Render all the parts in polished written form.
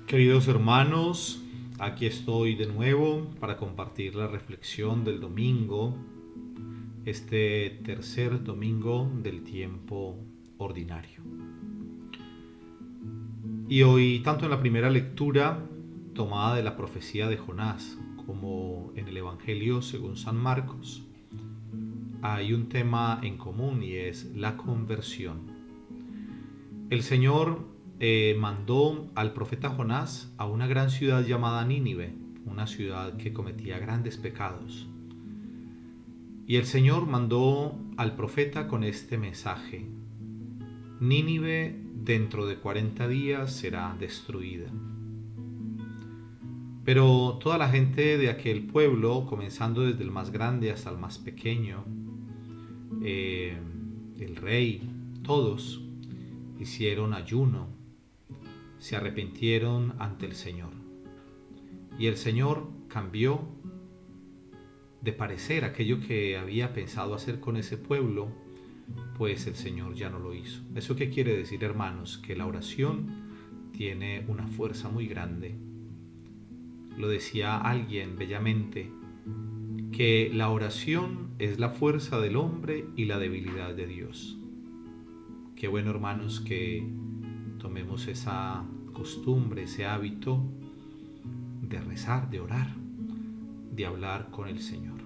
Queridos hermanos, aquí estoy de nuevo para compartir la reflexión del domingo, este tercer domingo del tiempo ordinario. Y hoy, tanto en la primera lectura tomada de la profecía de Jonás como en el Evangelio según San Marcos, hay un tema en común y es la conversión. El Señor mandó al profeta Jonás a una gran ciudad llamada Nínive, una ciudad que cometía grandes pecados. Y el Señor mandó al profeta con este mensaje: Nínive dentro de 40 días será destruida. Pero toda la gente de aquel pueblo, comenzando desde el más grande hasta el más pequeño, el rey, todos hicieron ayuno, se arrepintieron ante el Señor. Y el Señor cambió de parecer aquello que había pensado hacer con ese pueblo, pues el Señor ya no lo hizo. ¿Eso qué quiere decir, hermanos? Que la oración tiene una fuerza muy grande. Lo decía alguien bellamente, que la oración es la fuerza del hombre y la debilidad de Dios. Qué bueno, hermanos, que tomemos esa costumbre, ese hábito de rezar, de orar, de hablar con el Señor.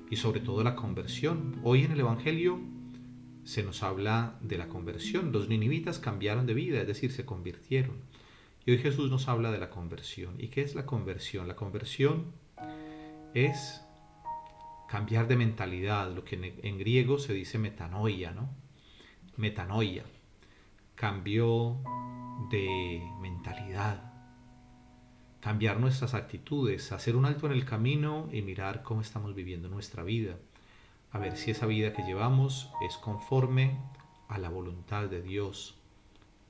Y sobre todo la conversión. Hoy en el Evangelio se nos habla de la conversión. Los ninivitas cambiaron de vida, es decir, se convirtieron. Y hoy Jesús nos habla de la conversión. ¿Y qué es la conversión? La conversión es cambiar de mentalidad, lo que en griego se dice metanoia, ¿no? Metanoia, cambio de mentalidad, cambiar nuestras actitudes, hacer un alto en el camino y mirar cómo estamos viviendo nuestra vida, a ver si esa vida que llevamos es conforme a la voluntad de Dios,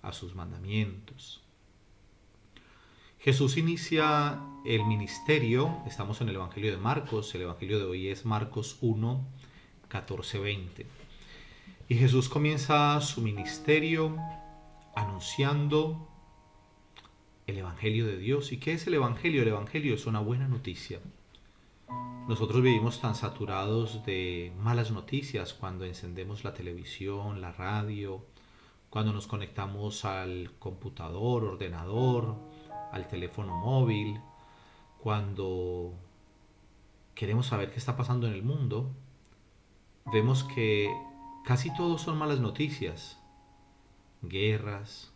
a sus mandamientos. Jesús inicia el ministerio, estamos en el Evangelio de Marcos, el Evangelio de hoy es Marcos 1, 14, 20. Y Jesús comienza su ministerio anunciando el Evangelio de Dios. ¿Y qué es el Evangelio? El Evangelio es una buena noticia. Nosotros vivimos tan saturados de malas noticias cuando encendemos la televisión, la radio, cuando nos conectamos al computador, ordenador, al teléfono móvil, cuando queremos saber qué está pasando en el mundo, vemos que casi todo son malas noticias. Guerras,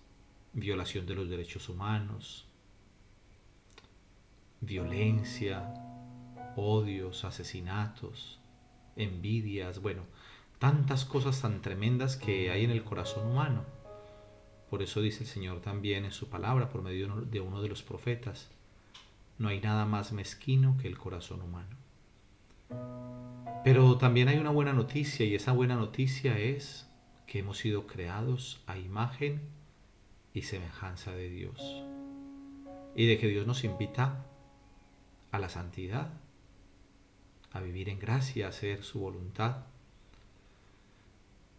violación de los derechos humanos, violencia, odios, asesinatos, envidias, bueno, tantas cosas tan tremendas que hay en el corazón humano. Por eso dice el Señor también en su palabra, por medio de uno de los profetas, no hay nada más mezquino que el corazón humano. Pero también hay una buena noticia, y esa buena noticia es que hemos sido creados a imagen y semejanza de Dios, y de que Dios nos invita a la santidad, a vivir en gracia, a hacer su voluntad.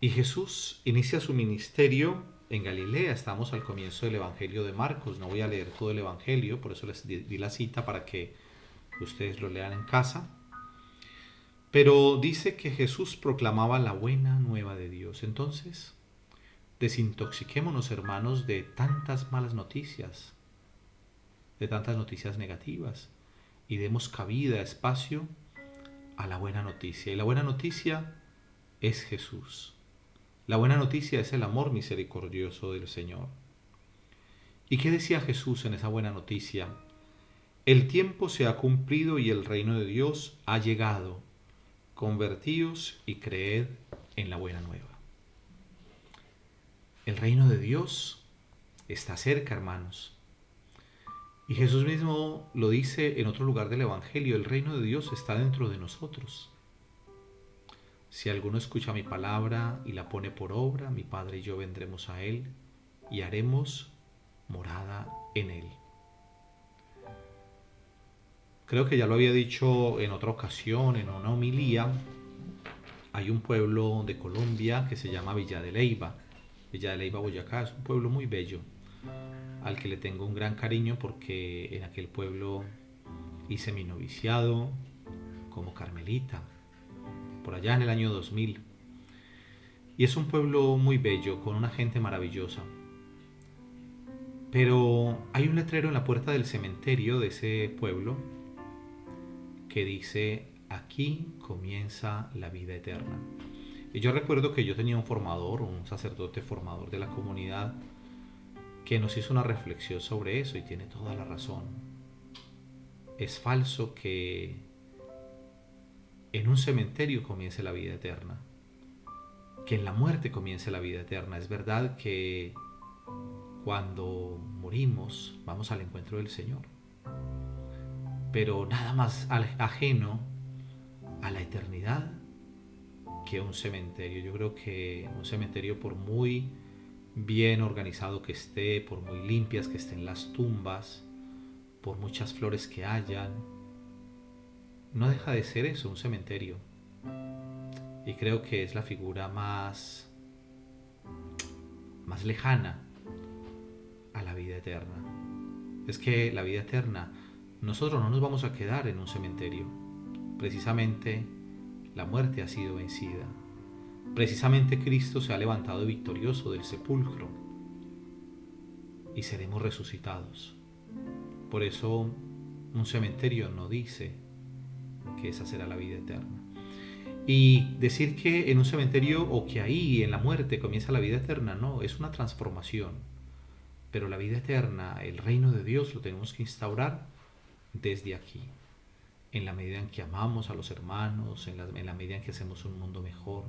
Y Jesús inicia su ministerio en Galilea. Estamos al comienzo del Evangelio de Marcos. No voy a leer todo el Evangelio, por eso les di la cita para que ustedes lo lean en casa. Pero dice que Jesús proclamaba la buena nueva de Dios. Entonces, desintoxiquémonos, hermanos, de tantas malas noticias, de tantas noticias negativas, y demos cabida, espacio a la buena noticia. Y la buena noticia es Jesús. La buena noticia es el amor misericordioso del Señor. ¿Y qué decía Jesús en esa buena noticia? El tiempo se ha cumplido y el reino de Dios ha llegado. Convertíos y creed en la buena nueva. El reino de Dios está cerca, hermanos. Y Jesús mismo lo dice en otro lugar del Evangelio: el reino de Dios está dentro de nosotros. Si alguno escucha mi palabra y la pone por obra, mi Padre y yo vendremos a él y haremos morada en él. Creo que ya lo había dicho en otra ocasión, en una homilía. Hay un pueblo de Colombia que se llama Villa de Leyva. Villa de Leyva, Boyacá, es un pueblo muy bello, al que le tengo un gran cariño porque en aquel pueblo hice mi noviciado como carmelita, por allá en el año 2000. Y es un pueblo muy bello, con una gente maravillosa. Pero hay un letrero en la puerta del cementerio de ese pueblo que dice: aquí comienza la vida eterna. Y yo recuerdo que yo tenía un formador, un sacerdote formador de la comunidad, que nos hizo una reflexión sobre eso y tiene toda la razón. Es falso que en un cementerio comience la vida eterna, que en la muerte comience la vida eterna. Es verdad que cuando morimos vamos al encuentro del Señor, pero nada más ajeno a la eternidad que un cementerio. Yo creo que un cementerio, por muy bien organizado que esté, por muy limpias que estén las tumbas, por muchas flores que hayan, no deja de ser eso, un cementerio. Y creo que es la figura más lejana a la vida eterna. Es que la vida eterna, nosotros no nos vamos a quedar en un cementerio. Precisamente la muerte ha sido vencida. Precisamente Cristo se ha levantado victorioso del sepulcro y seremos resucitados. Por eso un cementerio no dice que esa será la vida eterna. Y decir que en un cementerio o que ahí en la muerte comienza la vida eterna, no, es una transformación. Pero la vida eterna, el reino de Dios, lo tenemos que instaurar desde aquí, en la medida en que amamos a los hermanos, en la medida en que hacemos un mundo mejor,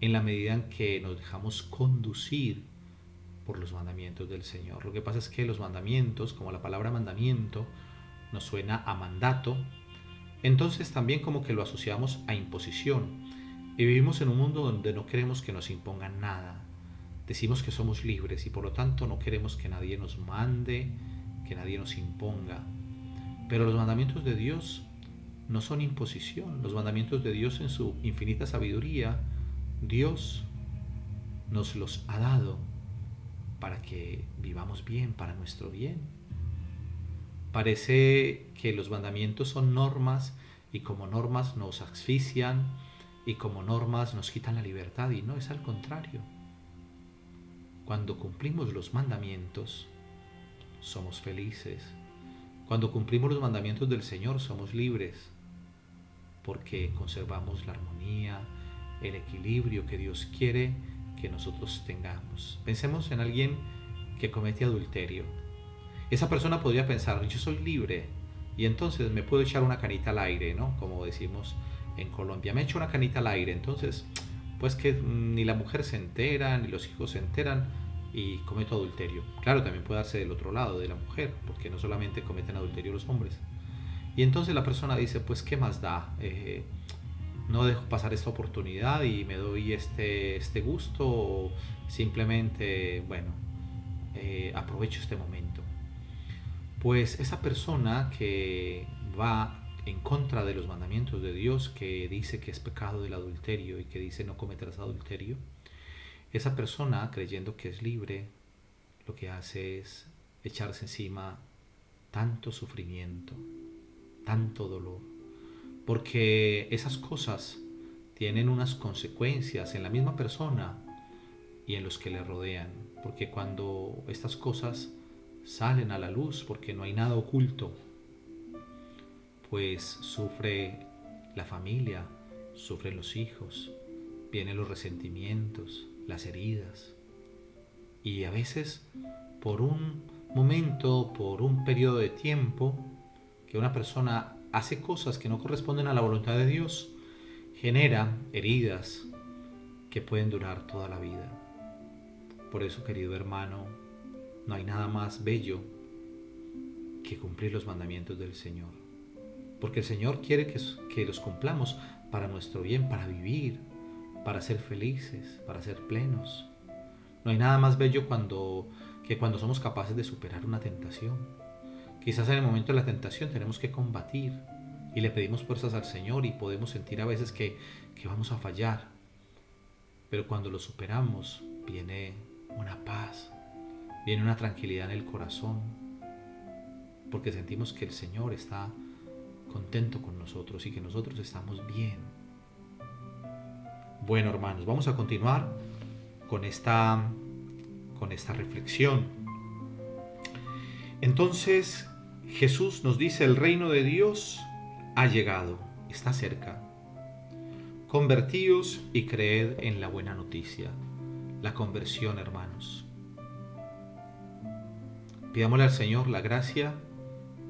en la medida en que nos dejamos conducir por los mandamientos del Señor. Lo que pasa es que los mandamientos, como la palabra mandamiento, nos suena a mandato, entonces también como que lo asociamos a imposición. Y vivimos en un mundo donde no queremos que nos impongan nada. Decimos que somos libres y por lo tanto no queremos que nadie nos mande, que nadie nos imponga. Pero los mandamientos de Dios no son imposición. Los mandamientos de Dios, en su infinita sabiduría, Dios nos los ha dado para que vivamos bien, para nuestro bien. Parece que los mandamientos son normas y como normas nos asfixian y como normas nos quitan la libertad, y no, es al contrario. Cuando cumplimos los mandamientos somos felices. Cuando cumplimos los mandamientos del Señor somos libres, porque conservamos la armonía, el equilibrio que Dios quiere que nosotros tengamos. Pensemos en alguien que comete adulterio. Esa persona podría pensar: yo soy libre y entonces me puedo echar una canita al aire, ¿no? Como decimos en Colombia, me echo una canita al aire, entonces pues que ni la mujer se entera, ni los hijos se enteran y cometo adulterio. Claro, también puede darse del otro lado, de la mujer, porque no solamente cometen adulterio los hombres. Y entonces la persona dice: pues qué más da, no dejo pasar esta oportunidad y me doy este gusto, o simplemente, bueno, aprovecho este momento. Pues esa persona que va en contra de los mandamientos de Dios, que dice que es pecado del adulterio y que dice no cometerás adulterio, esa persona, creyendo que es libre, lo que hace es echarse encima tanto sufrimiento, tanto dolor, porque esas cosas tienen unas consecuencias en la misma persona y en los que le rodean, porque cuando estas cosas salen a la luz, porque no hay nada oculto, pues sufre la familia, sufren los hijos, vienen los resentimientos, las heridas, y a veces por un momento, por un periodo de tiempo, que una persona hace cosas que no corresponden a la voluntad de Dios, genera heridas que pueden durar toda la vida. Por eso, querido hermano, no hay nada más bello que cumplir los mandamientos del Señor. Porque el Señor quiere que los cumplamos para nuestro bien, para vivir, para ser felices, para ser plenos. No hay nada más bello que cuando somos capaces de superar una tentación. Quizás en el momento de la tentación tenemos que combatir y le pedimos fuerzas al Señor y podemos sentir a veces que vamos a fallar. Pero cuando lo superamos viene una paz, viene una tranquilidad en el corazón, porque sentimos que el Señor está contento con nosotros y que nosotros estamos bien. Bueno, hermanos, vamos a continuar con esta reflexión. Entonces, Jesús nos dice: el reino de Dios ha llegado, está cerca. Convertíos y creed en la buena noticia. La conversión, hermanos. Pidámosle al Señor la gracia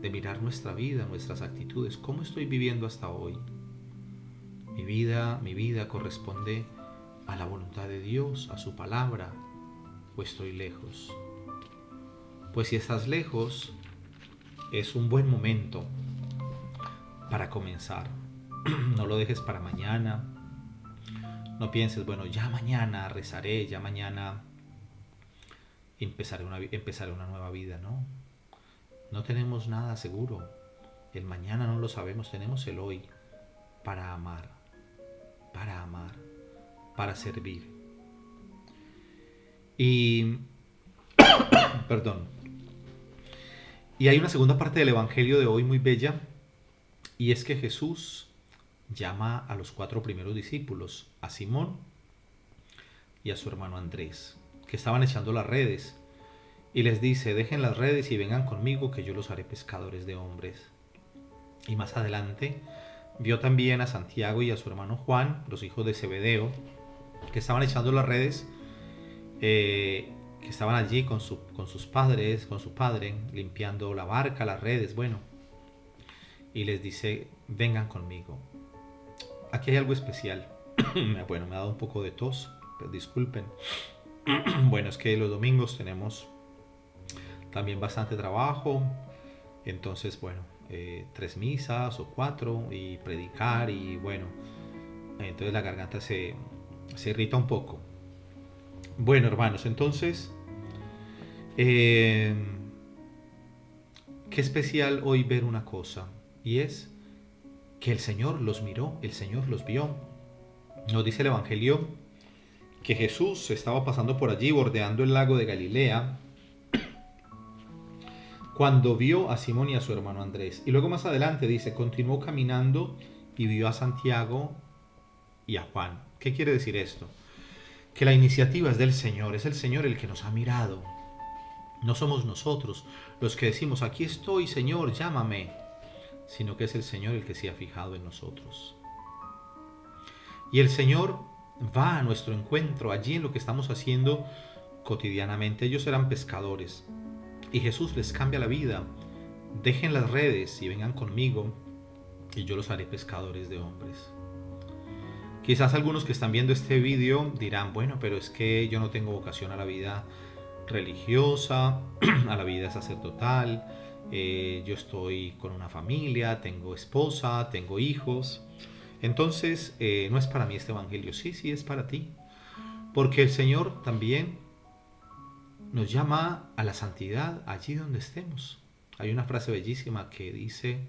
de mirar nuestra vida, nuestras actitudes. ¿Cómo estoy viviendo hasta hoy? Mi vida corresponde a la voluntad de Dios, a su palabra, o estoy lejos. Pues si estás lejos, es un buen momento para comenzar. No lo dejes para mañana. No pienses, bueno, ya mañana rezaré, ya mañana empezaré una nueva vida. No tenemos nada seguro. El mañana no lo sabemos, tenemos el hoy para amar, para servir. Y perdón. Y hay una segunda parte del Evangelio de hoy muy bella, y es que Jesús llama a los 4 primeros discípulos, a Simón y a su hermano Andrés, que estaban echando las redes, y les dice: dejen las redes y vengan conmigo, que yo los haré pescadores de hombres. Y más adelante vio también a Santiago y a su hermano Juan, los hijos de Zebedeo, que estaban echando las redes, que estaban allí con su padre, limpiando la barca, las redes, y les dice: vengan conmigo. Aquí hay algo especial. Bueno, me ha dado un poco de tos, pero disculpen. Bueno, es que los domingos tenemos también bastante trabajo, entonces 3 misas o 4 y predicar, y entonces la garganta se irrita un poco. Bueno, hermanos, entonces qué especial hoy ver una cosa, y es que el Señor los miró, el Señor los vio. Nos dice el Evangelio que Jesús estaba pasando por allí, bordeando el lago de Galilea, cuando vio a Simón y a su hermano Andrés. Y luego más adelante dice: continuó caminando y vio a Santiago y a Juan. ¿Qué quiere decir esto? Que la iniciativa es del Señor, es el Señor el que nos ha mirado. No somos nosotros los que decimos: aquí estoy, Señor, llámame, sino que es el Señor el que se ha fijado en nosotros. Y el Señor va a nuestro encuentro allí en lo que estamos haciendo cotidianamente. Ellos eran pescadores y Jesús les cambia la vida. Dejen las redes y vengan conmigo, y yo los haré pescadores de hombres. Quizás algunos que están viendo este vídeo dirán: pero es que yo no tengo vocación a la vida religiosa, a la vida sacerdotal, yo estoy con una familia, tengo esposa, tengo hijos, entonces no es para mí este evangelio. Sí es para ti, porque el Señor también nos llama a la santidad allí donde estemos. Hay una frase bellísima que dice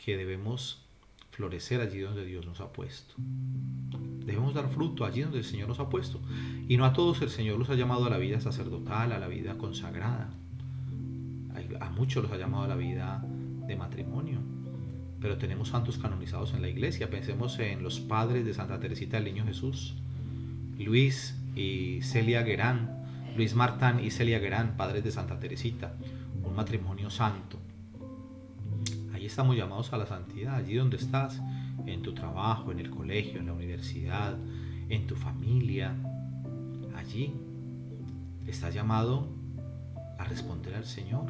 que debemos florecer allí donde Dios nos ha puesto. Debemos dar fruto allí donde el Señor nos ha puesto. Y no a todos el Señor los ha llamado a la vida sacerdotal, a la vida consagrada. A muchos los ha llamado a la vida de matrimonio. Pero tenemos santos canonizados en la iglesia. Pensemos en los padres de Santa Teresita del Niño Jesús, Luis y Celia Guerán, Luis Martán y Celia Guerán, padres de Santa Teresita, un matrimonio santo. Allí estamos llamados a la santidad, allí donde estás, en tu trabajo, en el colegio, en la universidad, en tu familia. Allí estás llamado a responder al Señor.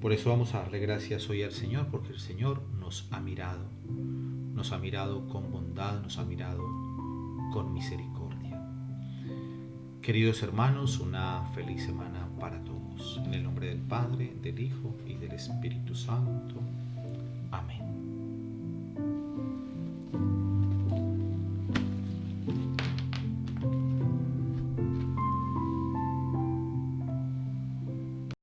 Por eso vamos a darle gracias hoy al Señor, porque el Señor nos ha mirado con bondad, nos ha mirado con misericordia. Queridos hermanos, una feliz semana para todos. En el nombre del Padre, del Hijo y del Espíritu Santo. Amén.